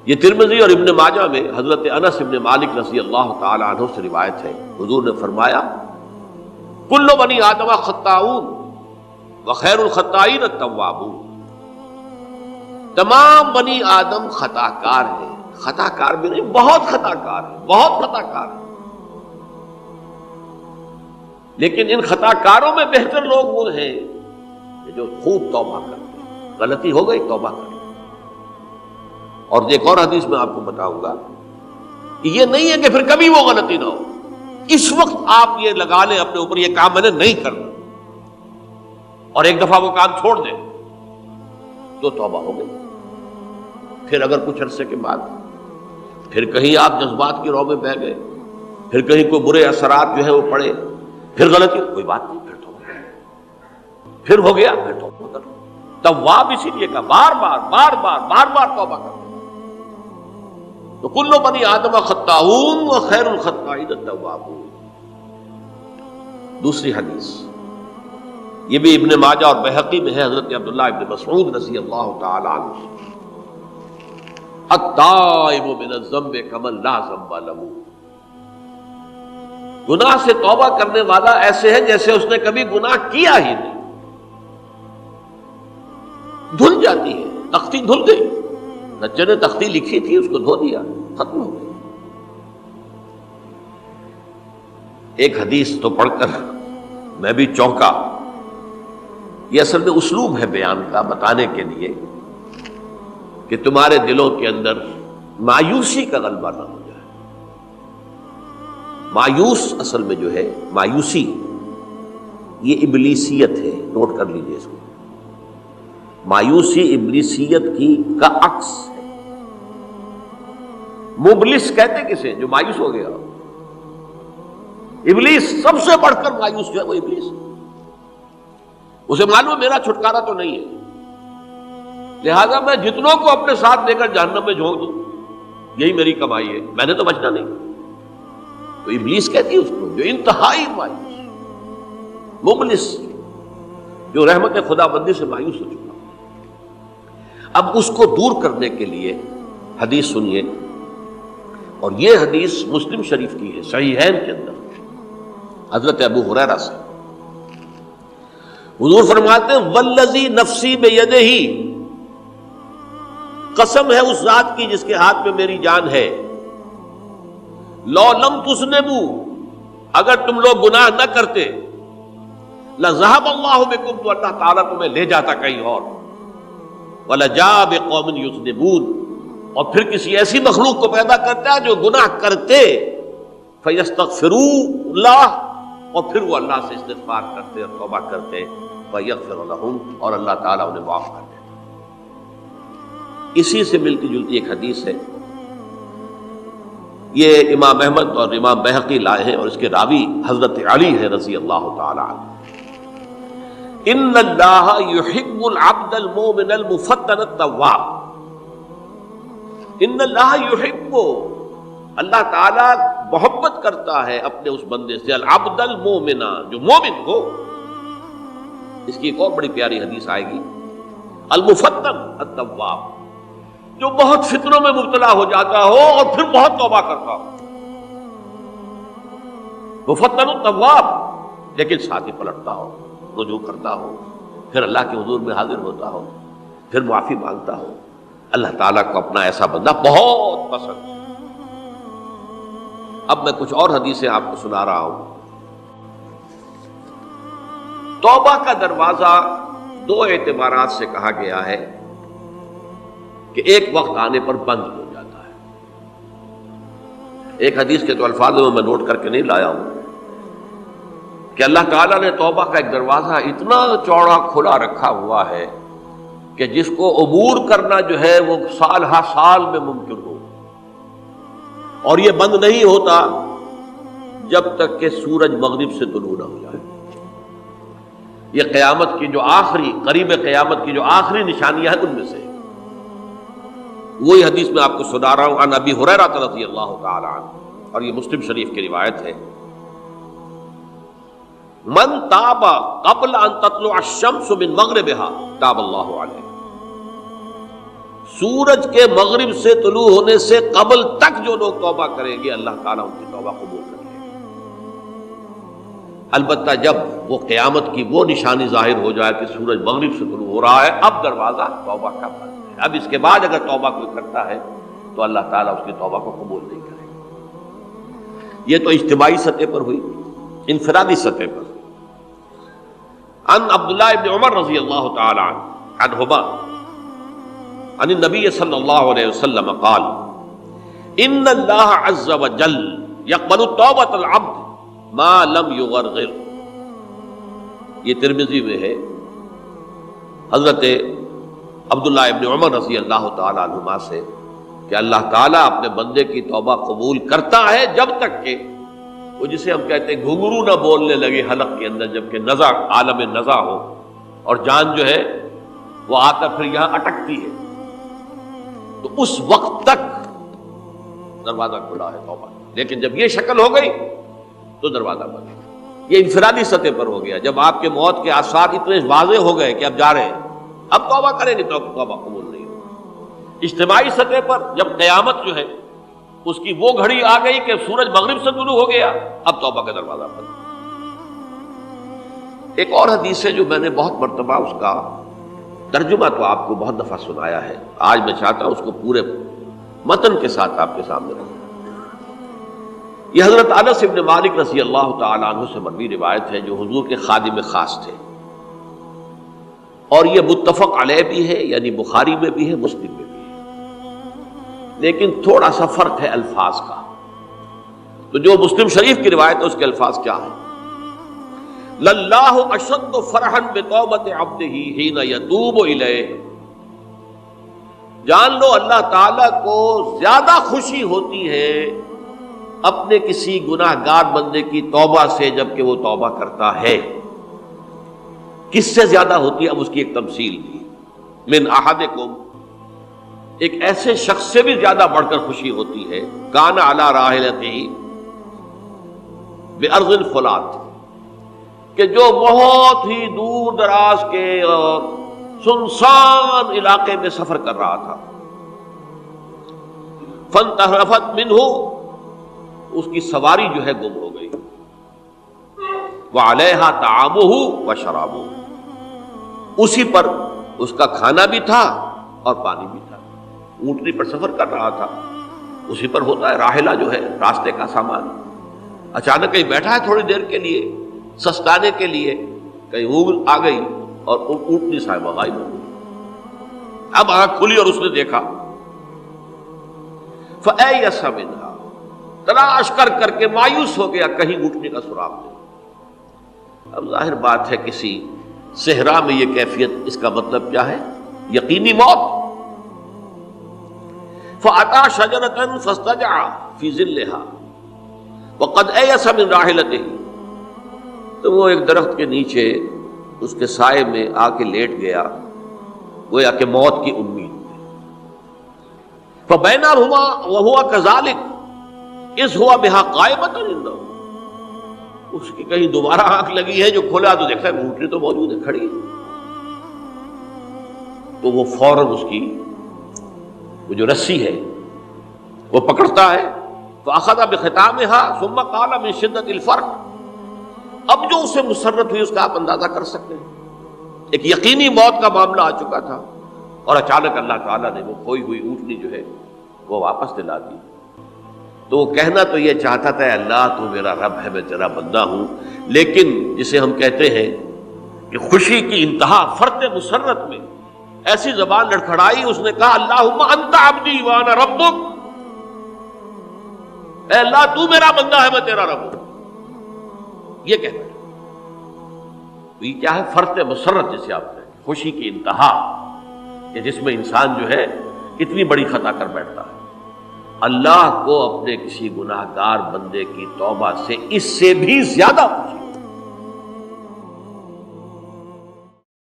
یہ ترمذی اور ابن ماجہ میں حضرت انس ابن مالک رضی اللہ تعالی عنہ سے روایت ہے، حضور نے فرمایا کل بنی آدم خطاؤون وخیر الخطائین التوابون، تمام بنی آدم خطا کار ہیں، خطا کار بھی نہیں، بہت خطا کار ہیں، بہت خطا کار ہیں، لیکن ان خطا کاروں میں بہتر لوگ وہ ہیں جو خوب توبہ کرتے ہیں، غلطی ہو گئی توبہ کرتے ہیں۔ اور ایک اور حدیث میں آپ کو بتاؤں گا کہ یہ نہیں ہے کہ پھر کبھی وہ غلطی نہ ہو، اس وقت آپ یہ لگا لیں اپنے اوپر یہ کام میں نے نہیں کرنا، اور ایک دفعہ وہ کام چھوڑ دیں تو توبہ ہو گئی۔ پھر اگر کچھ عرصے کے بعد پھر کہیں آپ جذبات کی رو میں بہہ گئے، پھر کہیں کوئی برے اثرات جو ہے وہ پڑے، پھر غلطی، کوئی بات نہیں، پھر توبہ، پھر ہو گیا، پھر توبہ کرو۔ تواب اسی لیے کہا بار بار توبہ کرو۔ تو کل بنی آدم خطاؤون وخیر الخطائین التوابون۔ دوسری حدیث یہ بھی ابن ماجہ اور بہقی میں ہے، حضرت عبداللہ ابن مسعود رضی اللہ تعالی عنہ، التائب من الذنب کمن لا ذنب له، گناہ سے توبہ کرنے والا ایسے ہے جیسے اس نے کبھی گناہ کیا ہی نہیں، دھل جاتی ہے، تختی دھل گئی، بچے نے تختی لکھی تھی اس کو دھو دیا، ختم ہو گئی۔ ایک حدیث تو پڑھ کر میں بھی چونکا، یہ اصل میں اسلوب ہے بیان کا، بتانے کے لیے کہ تمہارے دلوں کے اندر مایوسی کا غلبہ نہ ہو جائے۔ مایوس اصل میں جو ہے مایوسی یہ ابلیسیت ہے، نوٹ کر لیجئے اس کو، مایوسی ابلیسیت کی کا عکس ہے۔ مبلس کہتے کسے جو مایوس ہو گیا، ابلیس سب سے بڑھ کر مایوس جو ہے وہ ابلیس ہے، اسے معلوم میرا چھٹکارا تو نہیں ہے، لہذا میں جتنوں کو اپنے ساتھ لے کر جہنم میں جھونک دوں یہی میری کمائی ہے، میں نے تو بچنا نہیں۔ تو ابلیس کہتی ہے اس کو جو انتہائی مایوس، مبلس، جو رحمت خدا بندی سے مایوس ہو چکا۔ اب اس کو دور کرنے کے لیے حدیث سنیے، اور یہ حدیث مسلم شریف کی ہے، صحیحین کے اندر، حضرت ابو ہریرہ سے حضور فرماتے ہیں والذی نفسی بیدہ، قسم ہے اس ذات کی جس کے ہاتھ میں میری جان ہے، لو لم تذنبوا، اگر تم لوگ گناہ نہ کرتے، لذهب اللہ بکم، تو اللہ تعالیٰ تمہیں لے جاتا کہیں اور، وَلَجَاءَ بِقَوْمٍ يُذْنِبُونَ، اور پھر کسی ایسی مخلوق کو پیدا کرتا ہے جو گناہ کرتے، فَيَسْتَغْفِرُوا اللَّهَ، اور پھر وہ اللہ سے استغفار کرتے اور توبہ کرتے، فَيَغْفِرُ لَهُمْ، اور اللہ تعالیٰ انہیں معاف کر دیتا۔ اسی سے ملتی جلتی ایک حدیث ہے، یہ امام احمد اور امام بہقی لائے ہیں، اور اس کے راوی حضرت علی ہے رضی اللہ تعالی عنہ۔ ان اللہ یحب العبد المؤمن المفتن التواب، ان اللہ یحب، اللہ تعالیٰ محبت کرتا ہے اپنے اس بندے سے، العبد المؤمن، جو مومن ہو۔ اس کی ایک اور بڑی پیاری حدیث آئے گی، المفتن التواب، جو بہت فتنوں میں مبتلا ہو جاتا ہو اور پھر بہت توبہ کرتا ہو، مفتن التواب، لیکن ساتھ ہی پلٹتا ہو، رجوع کرتا ہو، پھر اللہ کے حضور میں حاضر ہوتا ہو، پھر معافی مانگتا ہو۔ اللہ تعالیٰ کو اپنا ایسا بندہ بہت پسند ہے۔ اب میں کچھ اور حدیثیں آپ کو سنا رہا ہوں۔ توبہ کا دروازہ دو اعتبارات سے کہا گیا ہے کہ ایک وقت آنے پر بند ہو جاتا ہے۔ ایک حدیث کے تو الفاظ میں نوٹ کر کے نہیں لایا ہوں کہ اللہ تعالیٰ نے توبہ کا ایک دروازہ اتنا چوڑا کھلا رکھا ہوا ہے کہ جس کو عبور کرنا جو ہے وہ سال ہر سال میں ممکن ہو، اور یہ بند نہیں ہوتا جب تک کہ سورج مغرب سے طلوع نہ ہو جائے۔ یہ قیامت کی جو آخری، قریب قیامت کی جو آخری نشانیاں ہیں ان میں سے وہی حدیث میں آپ کو سنا رہا ہوں، عن ابی ہریرہ رضی اللہ تعالی عنہ، اور یہ مسلم شریف کی روایت ہے، من تاب قبل ان تطلع الشمس من مغربها تاب اللہ علیہ، سورج کے مغرب سے طلوع ہونے سے قبل تک جو لوگ توبہ کریں گے اللہ تعالیٰ ان کی توبہ قبول کریں گے۔ البتہ جب وہ قیامت کی وہ نشانی ظاہر ہو جائے کہ سورج مغرب سے طلوع ہو رہا ہے، اب دروازہ توبہ کا بند ہے، اب اس کے بعد اگر توبہ کوئی کرتا ہے تو اللہ تعالیٰ اس کی توبہ کو قبول نہیں کرے گا۔ یہ تو اجتماعی سطح پر ہوئی۔ انفرادی سطح پر عن عبداللہ ابن عمر رضی اللہ تعالی عنہما عن النبی صلی اللہ علیہ وسلم قال ان اللہ عز وجل یقبل توبۃ العبد ما لم یغرغر۔ یہ ترمذی میں ہے، حضرت عبداللہ ابن عمر رضی اللہ تعالی عنہما سے کہ اللہ تعالیٰ اپنے بندے کی توبہ قبول کرتا ہے جب تک کہ وہ جسے ہم کہتے ہیں گھنگرو نہ بولنے لگے حلق کے اندر، جبکہ نزع عالم نزع ہو اور جان جو ہے وہ آ کر پھر یہاں اٹکتی ہے، تو اس وقت تک دروازہ کھلا ہے توبہ۔ لیکن جب یہ شکل ہو گئی تو دروازہ بند ہے۔ یہ انفرادی سطح پر ہو گیا، جب آپ کے موت کے آثار اتنے واضح ہو گئے کہ اب جا رہے ہیں، اب توبہ کریں گے تو توبہ قبول نہیں ہوگی۔ اجتماعی سطح پر جب قیامت جو ہے اس کی وہ گھڑی آ گئی کہ سورج مغرب سے طلوع ہو گیا، اب توبہ کا دروازہ بند۔ ایک اور حدیث ہے جو میں نے بہت مرتبہ اس کا ترجمہ تو آپ کو بہت دفعہ سنایا ہے، آج میں چاہتا ہوں اس کو پورے متن کے ساتھ آپ کے سامنے رکھوں۔ یہ حضرت انس بن مالک رضی اللہ تعالی عنہ سے مروی روایت ہے، جو حضور کے خادم خاص تھے، اور یہ متفق علیہ بھی ہے، یعنی بخاری میں بھی ہے، مسلم میں بھی ہے، لیکن تھوڑا سا فرق ہے الفاظ کا۔ تو جو مسلم شریف کی روایت ہے اس کے الفاظ کیا ہیں؟ للہ اشد فرحا بتوبۃ عبدہ حین یتوب الیہ۔ جان لو اللہ تعالیٰ کو زیادہ خوشی ہوتی ہے اپنے کسی گناہ گار بندے کی توبہ سے جبکہ وہ توبہ کرتا ہے۔ کس سے زیادہ ہوتی ہے؟ اب اس کی ایک تمثیل دی، من احدکم، ایک ایسے شخص سے بھی زیادہ بڑھ کر خوشی ہوتی ہے، کان علی راحلتہ بارض الفلات، کہ جو بہت ہی دور دراز کے اور سنسان علاقے میں سفر کر رہا تھا، فانتحرفت منہ، اس کی سواری جو ہے گم ہو گئی، وعلیہا طعامہ وشرابہ، اسی پر اس کا کھانا بھی تھا اور پانی بھی تھا، اونٹنی پر سفر کر رہا تھا، اسی پر ہوتا ہے راحلہ جو ہے راستے کا سامان۔ اچانک کہیں بیٹھا ہے تھوڑی دیر کے لیے سستانے کے لیے، کہیں اونگ آ گئی اور اونٹنی صاحبہ غائب ہو گئی۔ اب آنکھ کھلی اور اس نے دیکھا، فَأَيَّسَ مِنْهَا، تلاش کر کر کے مایوس ہو گیا، کہیں اونٹنی کا سراغ نہیں۔ اب ظاہر بات ہے کسی صحرا میں یہ کیفیت، اس کا مطلب کیا ہے؟ یقینی موت۔ فَأَتَى شَجَرَةً فَاسْتَجَعَ فِي ظِلِّهَا وَقَدْ أَيَسَ مِنْ رَاحِلَتِهِ، تو وہ ایک درخت کے نیچے اس کے سائے میں آ کے لیٹ گیا، گویا کہ موت کی امید میں۔ فَبَيْنَهُمَا وَهُوَ كَذَلِكَ إِذْ هُوَ بِهَا قَائِمَةٌ عِندَهُ، اس کی کہیں دوبارہ آنکھ لگی ہے، جو کھولا تو دیکھتا ہے اونٹنی تو موجود ہے، کھڑی ہے، تو وہ فوراً اس کی وہ جو رسی ہے وہ پکڑتا ہے، فَأَخَذَ بِخِتَامِهَا ثُمَّ قَالَ مِن شِدَّةِ الْفَرْقِ، اب جو اسے مسرت ہوئی اس کا آپ اندازہ کر سکتے ہیں، ایک یقینی موت کا معاملہ آ چکا تھا، اور اچانک اللہ تعالیٰ نے وہ کھوئی ہوئی اونٹنی جو ہے وہ واپس دلا دی۔ تو وہ کہنا تو یہ چاہتا تھا، اللہ تو میرا رب ہے، میں تیرا بندہ ہوں، لیکن جسے ہم کہتے ہیں کہ خوشی کی انتہا فرط مسرت میں ایسی زبان لڑکھڑائی، اس نے کہا اللہم انت عبدی وانا ربک، اے اللہ تو میرا بندہ ہے، میں تیرا رب ہوں، یہ کہتا ہے۔ تو یہ کیا ہے؟ فرط مسرت جسے آپ کہتے ہیں، خوشی کی انتہا، کہ جس میں انسان جو ہے اتنی بڑی خطا کر بیٹھتا ہے۔ اللہ کو اپنے کسی گناہ گار بندے کی توبہ سے اس سے بھی زیادہ خوشی